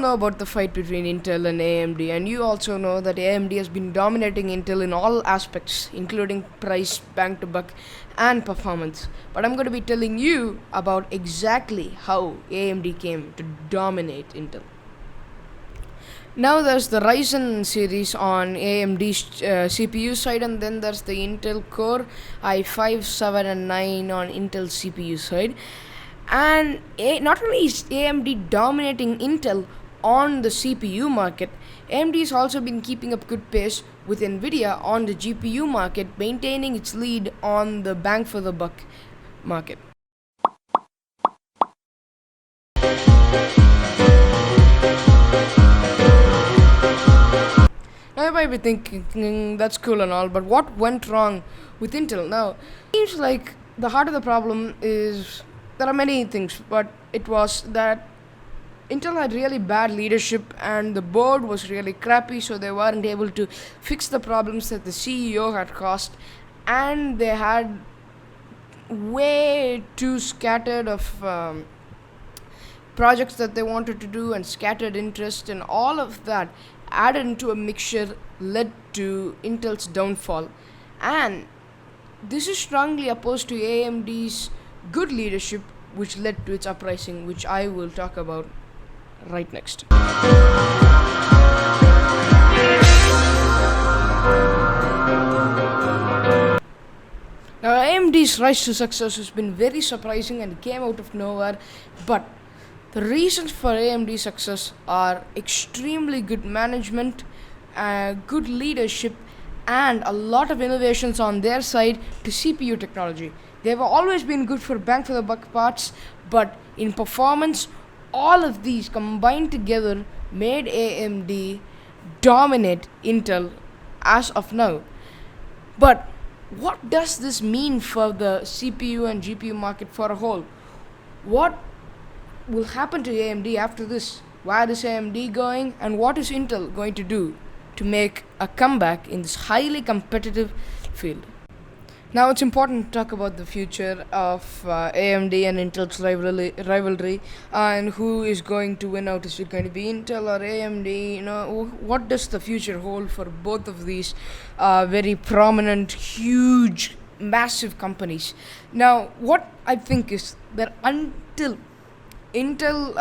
know about the fight between Intel and AMD, and you also know that AMD has been dominating Intel in all aspects, including price, bang to buck, and performance. But I'm going to be telling you about exactly how AMD came to dominate Intel. Now there's the Ryzen series on AMD's CPU side, and then there's the Intel Core i5, 7 and 9 on Intel CPU side. And not only is AMD dominating Intel on the CPU market, AMD has also been keeping up good pace with Nvidia on the GPU market, maintaining its lead on the bang for the buck market. Now you might be thinking, that's cool and all, but what went wrong with Intel? Now, it seems like the heart of the problem is, there are many things, but it was that Intel had really bad leadership and the board was really crappy, so they weren't able to fix the problems that the CEO had caused, and they had way too scattered of projects that they wanted to do and scattered interest, and all of that added into a mixture led to Intel's downfall. And this is strongly opposed to AMD's good leadership, which led to its uprising, which I will talk about right next. Now, AMD's rise to success has been very surprising and came out of nowhere, but the reasons for AMD's success are extremely good management, good leadership, and a lot of innovations on their side to CPU technology. They've always been good for bang for the buck parts, but in performance, all of these combined together made AMD dominate Intel as of now. But what does this mean for the CPU and GPU market for a whole? What will happen to AMD after this? Where is AMD going, and what is Intel going to do to make a comeback in this highly competitive field? Now it's important to talk about the future of AMD and Intel's rivalry, and who is going to win out. Is it going to be Intel or AMD? You know, what does the future hold for both of these very prominent, huge, massive companies? Now, what I think is that until Intel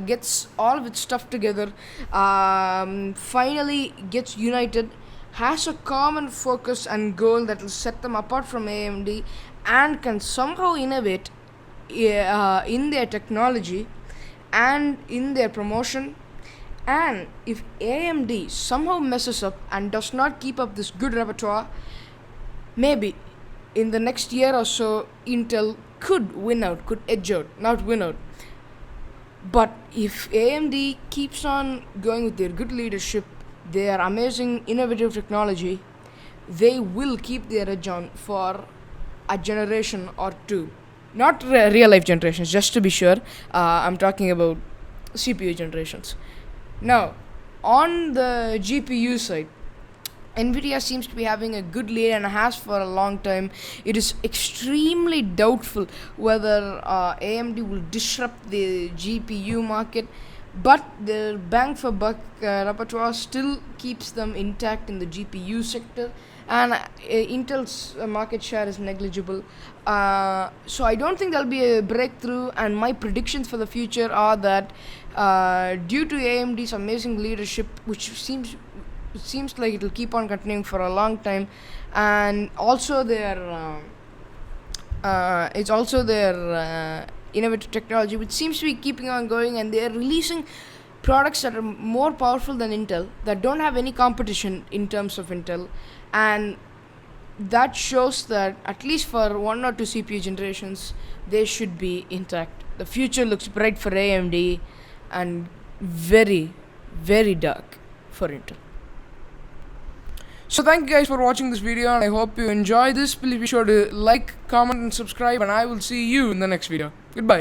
gets all of its stuff together, finally gets united, has a common focus and goal that will set them apart from AMD, and can somehow innovate in their technology and in their promotion. And if AMD somehow messes up and does not keep up this good repertoire, maybe in the next year or so, Intel could win out, could edge out, not win out. But if AMD keeps on going with their good leadership, their amazing innovative technology, they will keep their edge on for a generation or two. Not real life generations, just to be sure. I'm talking about CPU generations. Now, on the GPU side, Nvidia seems to be having a good lead and has for a long time. It is extremely doubtful whether AMD will disrupt the GPU market, but their bang for buck repertoire still keeps them intact in the GPU sector, and Intel's market share is negligible. So I don't think there'll be a breakthrough, and my predictions for the future are that due to AMD's amazing leadership, which seems like it will keep on continuing for a long time, and also their innovative technology, which seems to be keeping on going, and they are releasing products that are more powerful than Intel, that don't have any competition in terms of Intel, and that shows that at least for one or two CPU generations, they should be intact. The future looks bright for AMD and very, very dark for Intel. So thank you guys for watching this video, and I hope you enjoy this. Please be sure to like, comment and subscribe, and I will see you in the next video. Goodbye.